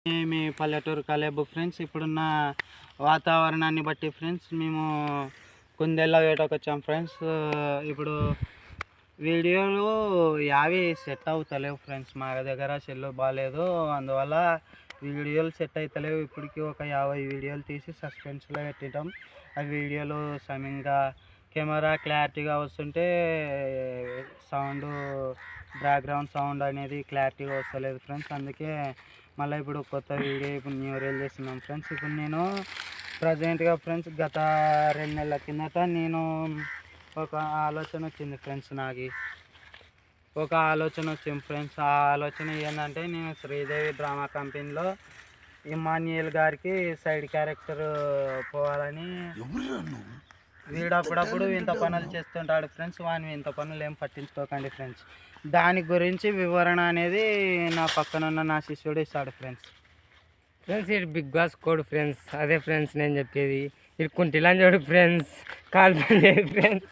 మీ పల్లెటూరు కలేబు ఫ్రెండ్స్. ఇప్పుడున్న వాతావరణాన్ని బట్టి ఫ్రెండ్స్ మేము కుందేళ్ళ వేటకు వచ్చాం ఫ్రెండ్స్. ఇప్పుడు వీడియోలు యావి సెట్ అవుతలేవు ఫ్రెండ్స్, మా దగ్గర సెల్లు బాగాలేదు, అందువల్ల వీడియోలు సెట్ అవుతలేవు. ఇప్పటికీ ఒక 50 వీడియోలు తీసి సస్పెన్స్లో పెట్టిటాం. ఆ వీడియోలు సమయంగా కెమెరా క్లారిటీగా వస్తుంటే సౌండ్ బ్యాక్గ్రౌండ్ సౌండ్ అనేది క్లారిటీగా వస్తలేదు ఫ్రెండ్స్. అందుకే మళ్ళీ ఇప్పుడు కొత్త వీడియో ఇప్పుడు న్యూ రీల్ చేస్తున్నాం ఫ్రెండ్స్. ఇప్పుడు నేను ప్రజెంట్గా ఫ్రెండ్స్ గత 2 నెలల కిందట నేను ఒక ఆలోచన వచ్చింది ఫ్రెండ్స్. ఒక ఆలోచన వచ్చింది ఫ్రెండ్స్. ఆ ఆలోచన ఏంటంటే నేను శ్రీదేవి డ్రామా కంపెనీలో ఇమాన్యుయల్ గారికి సైడ్ క్యారెక్టర్ పోవాలని. వీడు అప్పుడప్పుడు ఇంత పనులు చేస్తుంటాడు ఫ్రెండ్స్, వాని ఇంత పనులు ఏం పట్టించుకోకండి ఫ్రెండ్స్. దాని గురించి వివరణ అనేది నా పక్కనున్న నా శిష్యుడు ఇస్తాడు ఫ్రెండ్స్. ఇటు బిగ్ బాస్ కోడ్ ఫ్రెండ్స్, అదే ఫ్రెండ్స్ నేను చెప్పేది. ఇటు కుంటిలాని చూడు ఫ్రెండ్స్, కాల్ పని ఫ్రెండ్స్.